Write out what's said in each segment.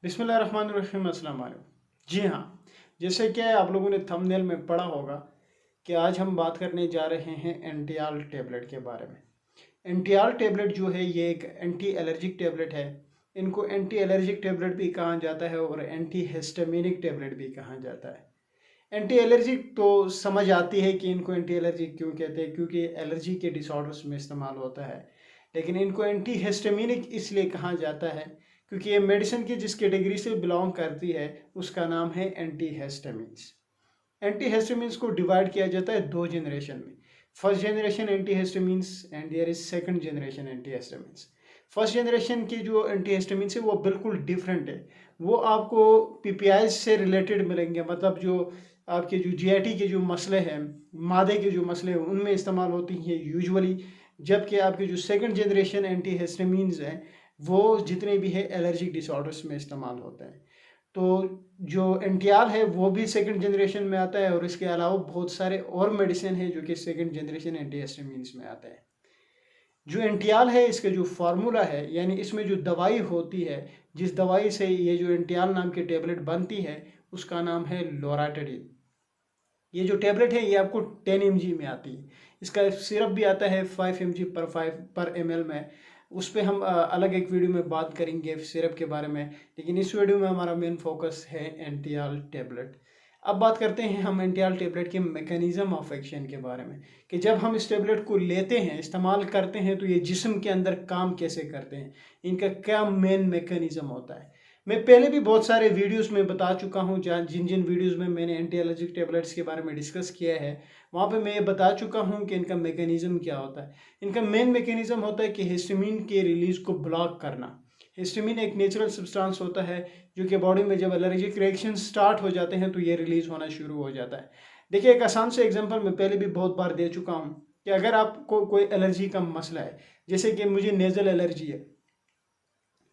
बिस्मिल्लाहिर्रहमानिर्रहीम, अस्सलाम वालेकुम। जी हाँ, जैसे कि आप लोगों ने थंबनेल में पढ़ा होगा कि आज हम बात करने जा रहे हैं एंटियाल टैबलेट के बारे में। एंटियाल टैबलेट जो है ये एक एंटी एलर्जिक टैबलेट है। इनको एंटी एलर्जिक टैबलेट भी कहा जाता है और एंटी हिस्टामिनिक टैबलेट भी कहा जाता है। एंटी एलर्जिक तो समझ आती है कि इनको एंटी एलर्जिक क्यों कहते हैं, क्योंकि एलर्जी के डिसऑर्डर्स में इस्तेमाल होता है। लेकिन इनको एंटी हिस्टामिनिक इसलिए कहा जाता है क्योंकि ये मेडिसिन की जिस कैटेगरी से बिलोंग करती है उसका नाम है एंटी हिस्टामिन्स। एंटी हिस्टामिन्स को डिवाइड किया जाता है दो जनरेशन में। First generation anti histamines and there is second generation anti histamines. First generation के जो एंटी हिस्टामिन्स है वो बिल्कुल डिफरेंट है। वो आपको पीपीआई से रिलेटेड मिलेंगे, मतलब जो आपके जो जीआईटी के जो मसले हैं, मादे के जो मसले हैं उनमें इस्तेमाल होती हैं यूजुअली। जबकि आपके जो सेकंड जनरेशन एंटी हिस्टामिन्स हैं वो जितने भी है एलर्जिक डिसऑर्डर्स में इस्तेमाल होते हैं। तो जो एंटियाल है वो भी सेकंड जनरेशन में आता है और इसके अलावा बहुत सारे और मेडिसिन है जो कि सेकंड जनरेशन एंटी हिस्टामिन्स में आते हैं। जो एंटियाल है इसका जो फार्मूला है, यानी इसमें जो दवाई होती है, जिस दवाई से ये जो एंटियाल नाम की टेबलेट बनती है उसका नाम है लोराटेडिन। ये जो टेबलेट है ये आपको 10 mg में आती है। इसका सिरप भी आता है 5 mg पर ml में। उस पर हम अलग एक वीडियो में बात करेंगे सिरप के बारे में, लेकिन इस वीडियो में हमारा मेन फोकस है एंटियाल टेबलेट। अब बात करते हैं हम एंटियाल टेबलेट के मैकेनिज्म ऑफ एक्शन के बारे में कि जब हम इस टेबलेट को लेते हैं, इस्तेमाल करते हैं, तो ये जिस्म के अंदर काम कैसे करते हैं, इनका क्या मेन मैकेनिज्म होता है। मैं पहले भी बहुत सारे वीडियोस में बता चुका हूँ, जहाँ जिन जिन वीडियोस में मैंने एंटी एलर्जिक टेबलेट्स के बारे में डिस्कस किया है वहाँ पे मैं ये बता चुका हूँ कि इनका मैकेनिज्म क्या होता है। इनका मेन मैकेनिज्म होता है कि हिस्टामिन के रिलीज को ब्लॉक करना। हिस्टामिन एक नेचुरल सब्सटेंस होता है जो कि बॉडी में जब एलर्जिक रिएक्शन स्टार्ट हो जाते हैं तो ये रिलीज होना शुरू हो जाता है। देखिए, एक आसान से एग्जाम्पल मैं पहले भी बहुत बार दे चुका हूँ कि अगर आपको कोई एलर्जी का मसला है, जैसे कि मुझे नेजल एलर्जी है,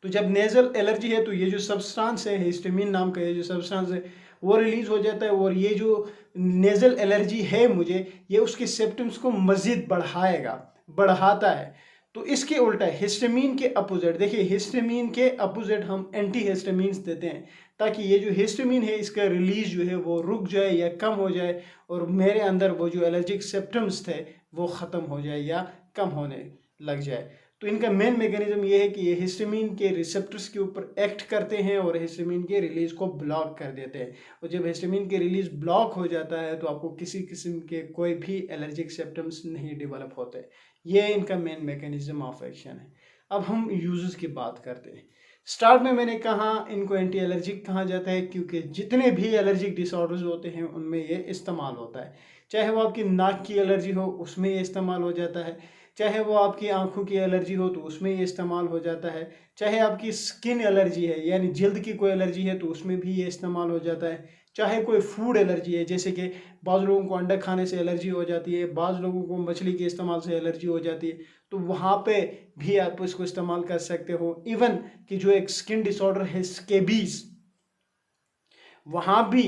तो जब नेजल एलर्जी है तो ये जो सब्सटेंस है, हिस्टामिन नाम का ये जो सब्सटेंस है वो रिलीज हो जाता है और ये जो नेजल एलर्जी है मुझे, ये उसके सिम्टम्स को मज़ीद बढ़ाता है। तो इसके उल्टा हिस्टामिन के अपोजिट, देखिए हिस्टामिन के अपोजिट हम एंटी हिस्टामिन्स देते हैं ताकि ये जो हिस्टामिन है इसका रिलीज जो है वो रुक जाए या कम हो जाए और मेरे अंदर वो जो एलर्जिक सिम्टम्स थे वो ख़त्म हो जाए या कम होने लग जाए। तो इनका मेन मैकेनिज्म ये है कि ये हिस्टामिन के रिसेप्टर्स के ऊपर एक्ट करते हैं और हिस्टामिन के रिलीज को ब्लॉक कर देते हैं। और जब हिस्टामिन के रिलीज ब्लॉक हो जाता है तो आपको किसी किस्म के कोई भी एलर्जिक सिम्टम्स नहीं डेवलप होते। ये इनका मेन मैकेनिज्म ऑफ एक्शन है। अब हम यूजेस की बात करते हैं। स्टार्ट में मैंने कहा इनको एंटी एलर्जिक कहा जाता है क्योंकि जितने भी एलर्जिक डिसऑर्डर्स होते हैं उनमें ये इस्तेमाल होता है। चाहे वो आपकी नाक की एलर्जी हो उसमें ये इस्तेमाल हो जाता है, चाहे वो आपकी आंखों की एलर्जी हो तो उसमें ये इस्तेमाल हो जाता है, चाहे आपकी स्किन एलर्जी है यानी जल्द की कोई एलर्जी है तो उसमें भी ये इस्तेमाल हो जाता है, चाहे कोई फूड एलर्जी है, जैसे कि बाज़ लोगों को अंडा खाने से एलर्जी हो जाती है, बाज़ लोगों को मछली के इस्तेमाल से एलर्जी हो जाती है, तो वहाँ पे भी आप इसको इस्तेमाल कर सकते हो। इवन कि जो एक स्किन डिसऑर्डर है स्केबीज, वहाँ भी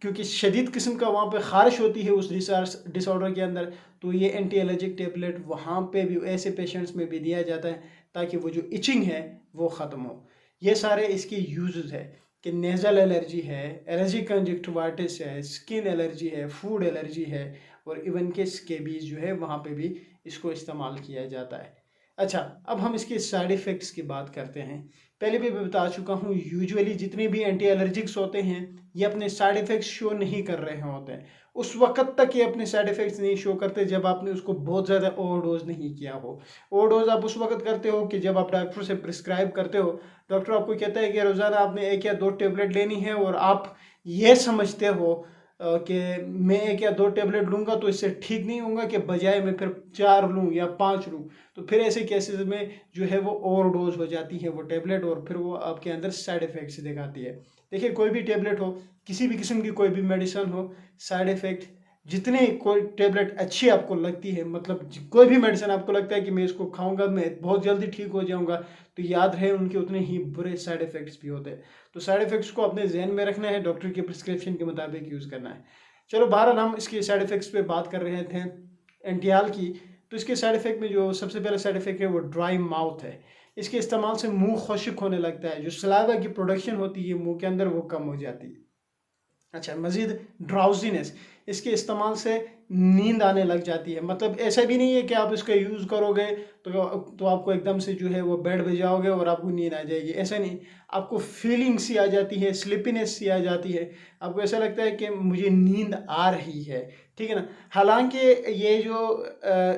क्योंकि शदीद किस्म का वहाँ पे खारिश होती है उस डिसऑर्डर के अंदर, तो ये एंटी एलर्जिक टेबलेट वहाँ पे भी ऐसे पेशेंट्स में भी दिया जाता है ताकि वो जो इचिंग है वो ख़त्म हो। ये सारे इसके यूजेस है कि नेज़ल एलर्जी है, एलर्जी कंजक्टिवाइटिस है, स्किन एलर्जी है, फूड एलर्जी है और इवन के स्केबीज जो है वहाँ पे भी इसको इस्तेमाल किया जाता है। अच्छा, अब हम इसके साइड इफ़ेक्ट्स की बात करते हैं। पहले भी मैं बता चुका हूँ, यूजुअली जितने भी एंटी एलर्जिक्स होते हैं ये अपने साइड इफ़ेक्ट्स शो नहीं कर रहे होते हैं। उस वक्त तक ये अपने साइड इफ़ेक्ट्स नहीं शो करते जब आपने उसको बहुत ज़्यादा ओवरडोज नहीं किया हो। ओवरडोज आप उस वक्त करते हो कि जब आप डॉक्टर से प्रिस्क्राइब करते हो, डॉक्टर आपको कहता है कि रोज़ाना आपने 1 या 2 टेबलेट लेनी है और आप ये समझते हो कि मैं 1 या 2 टेबलेट लूँगा तो इससे ठीक नहीं होगा, कि बजाय मैं फिर 4 लूँ या 5 लूँ। तो फिर ऐसे केसेस में जो है वो ओवरडोज हो जाती है वो टेबलेट और फिर वो आपके अंदर साइड इफ़ेक्ट्स दिखाती है। देखिए, कोई भी टेबलेट हो, किसी भी किस्म की कोई भी मेडिसिन हो, साइड इफ़ेक्ट जितने, कोई टेबलेट अच्छी आपको लगती है, मतलब कोई भी मेडिसिन आपको लगता है कि मैं इसको खाऊंगा मैं बहुत जल्दी ठीक हो जाऊंगा, तो याद रहे उनके उतने ही बुरे साइड इफ़ेक्ट्स भी होते हैं। तो साइड इफ़ेक्ट्स को अपने जहन में रखना है, डॉक्टर के प्रिस्क्रिप्शन के मुताबिक यूज़ करना है। चलो, बहरहाल हम इसके साइड इफ़ेक्ट्स पे बात कर रहे थे एंटियाल की। तो इसके साइड इफ़ेक्ट में जो सबसे पहला साइड इफ़ेक्ट है वो ड्राई माउथ है। इसके इस्तेमाल से मुंह खुश्क होने लगता है, जो सलाइवा की प्रोडक्शन होती है मुंह के अंदर वो कम हो जाती है। अच्छा, मज़ीद ड्राउजीनेस, इसके इस्तेमाल से नींद आने लग जाती है। मतलब ऐसा भी नहीं है कि आप इसका यूज़ करोगे तो आपको एकदम से जो है वो बेड पे जाओगे और आपको नींद आ जाएगी, ऐसा नहीं। आपको फीलिंग सी आ जाती है, स्लीपीनेस सी आ जाती है, आपको ऐसा लगता है कि मुझे नींद आ रही है, ठीक है ना। हालांकि ये जो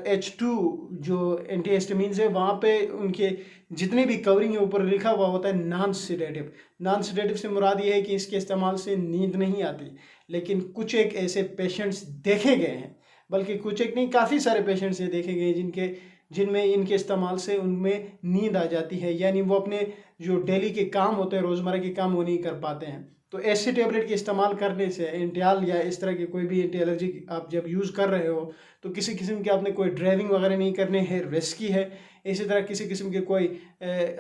H2 जो एंटीहिस्टामिन्स है वहाँ पे उनके जितने भी कवरिंग है ऊपर लिखा हुआ होता है नॉन सेडेटिव। नॉन सेडेटिव से मुराद ये है कि इसके इस्तेमाल से नींद नहीं आती, लेकिन कुछ एक ऐसे पेशेंट्स देखे गए हैं, बल्कि कुछ एक नहीं काफ़ी सारे पेशेंट्स ये देखे गए जिनमें इनके इस्तेमाल से उनमें नींद आ जाती है, यानी वो अपने जो डेली के काम होते हैं, रोज़मर्रा के काम, वो नहीं कर पाते हैं। तो ऐसे टेबलेट के इस्तेमाल करने से एंटियाल या इस तरह के कोई भी एंटी एलर्जी आप जब यूज़ कर रहे हो तो किसी किस्म के आपने कोई ड्राइविंग वगैरह नहीं करने हैं, रिस्की है। इसी तरह किसी किस्म के कोई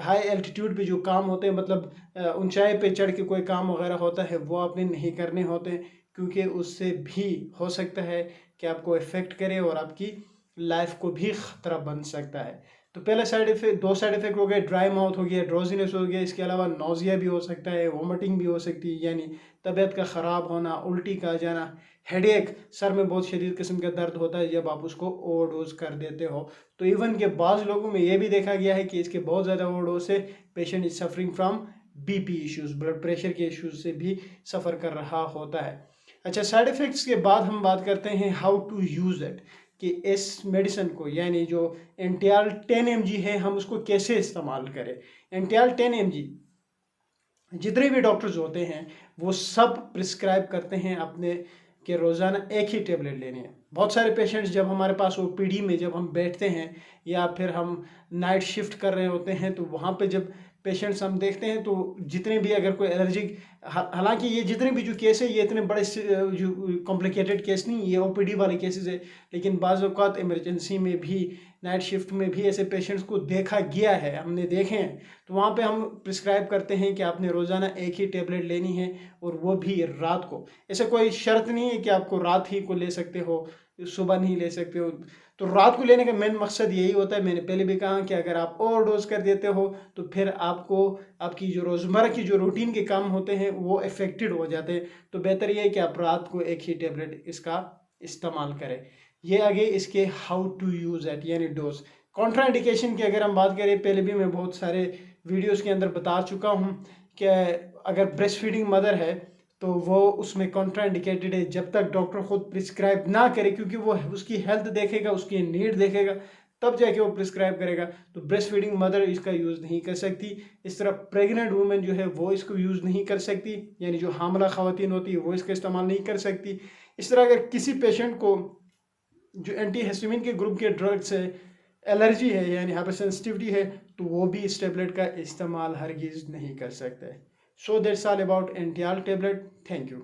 हाई एल्टीट्यूड पे जो काम होते हैं, मतलब ऊंचाई पे चढ़ के कोई काम वगैरह होता है, वो आपने नहीं करने होते, क्योंकि उससे भी हो सकता है कि आपको इफ़ेक्ट करे और आपकी लाइफ को भी ख़तरा बन सकता है। तो पहले साइड इफेक्ट, दो साइड इफेक्ट हो गए, ड्राई माउथ हो गया, ड्रोजीनेस हो गया, इसके अलावा नोज़िया भी हो सकता है, वोमिटिंग भी हो सकती है, यानी तबीयत का ख़राब होना, उल्टी का आ जाना, हेडेक, सर में बहुत शदीद किस्म का दर्द होता है जब आप उसको ओवरडोज कर देते हो। तो इवन के बाज़ लोगों में ये भी देखा गया है कि इसके बहुत ज़्यादा ओवरडोज से patient is suffering from BP issues, blood pressure के इश्यूज से भी सफ़र कर रहा होता है। अच्छा, साइड इफ़ेक्ट्स के बाद हम बात करते हैं हाउ टू यूज़ इट, कि इस मेडिसिन को, यानी जो एंटियाल 10 mg है, हम उसको कैसे इस्तेमाल करें। एंटियाल 10 mg जितने भी डॉक्टर्स होते हैं वो सब प्रिस्क्राइब करते हैं अपने कि रोज़ाना एक ही टेबलेट लेनी है। बहुत सारे पेशेंट्स जब हमारे पास OPD में जब हम बैठते हैं या फिर हम नाइट शिफ्ट कर रहे होते हैं, तो वहाँ पे जब पेशेंट्स हम देखते हैं तो जितने भी अगर कोई एलर्जिक, हालांकि ये जितने भी जो केस है ये इतने बड़े जो कॉम्प्लिकेटेड केस नहीं, ये OPD वाले केसेस है, लेकिन बाज़ औक़ात इमरजेंसी में भी, नाइट शिफ्ट में भी ऐसे पेशेंट्स को देखा गया है, हमने देखे हैं। तो वहाँ पे हम प्रिस्क्राइब करते हैं कि आपने रोज़ाना एक ही टेबलेट लेनी है, और वो भी रात को। ऐसे कोई शर्त नहीं है कि आपको रात ही को ले सकते हो, सुबह नहीं ले सकते हो। तो रात को लेने का मेन मकसद यही होता है, मैंने पहले भी कहा कि अगर आप ओवरडोज कर देते हो तो फिर आपको आपकी जो रोज़मर्रा की जो रूटीन के काम होते हैं वो अफेक्टेड हो जाते हैं। तो बेहतर ये है कि आप रात को एक ही टेबलेट इसका इस्तेमाल करें। ये आगे इसके हाउ टू यूज़ एट, यानी डोज। कॉन्ट्राइंडिकेशन की अगर हम बात करें, पहले भी मैं बहुत सारे वीडियोस के अंदर बता चुका हूँ कि अगर ब्रेस्ट फीडिंग मदर है तो वो उसमें कॉन्ट्राइंडिकेटेड है जब तक डॉक्टर खुद प्रिस्क्राइब ना करे, क्योंकि वो उसकी हेल्थ देखेगा, उसकी नीड देखेगा, तब जाके वो प्रिस्क्राइब करेगा। तो ब्रेस्ट फीडिंग मदर इसका यूज़ नहीं कर सकती। इस तरह प्रेग्नेंट वूमेन जो है वो इसको यूज़ नहीं कर सकती, यानी जो हामला ख़वातीन होती है वो इसका इस्तेमाल नहीं कर सकती। इस तरह अगर किसी पेशेंट को जो एंटीहिस्टामिन के ग्रुप के ड्रग से एलर्जी है, यानी हाइपर सेंसिटिविटी है, तो वो भी इस टेबलेट का इस्तेमाल हरगिज़ नहीं कर सकते। सो दैट्स ऑल अबाउट एंटियाल टेबलेट। Thank you.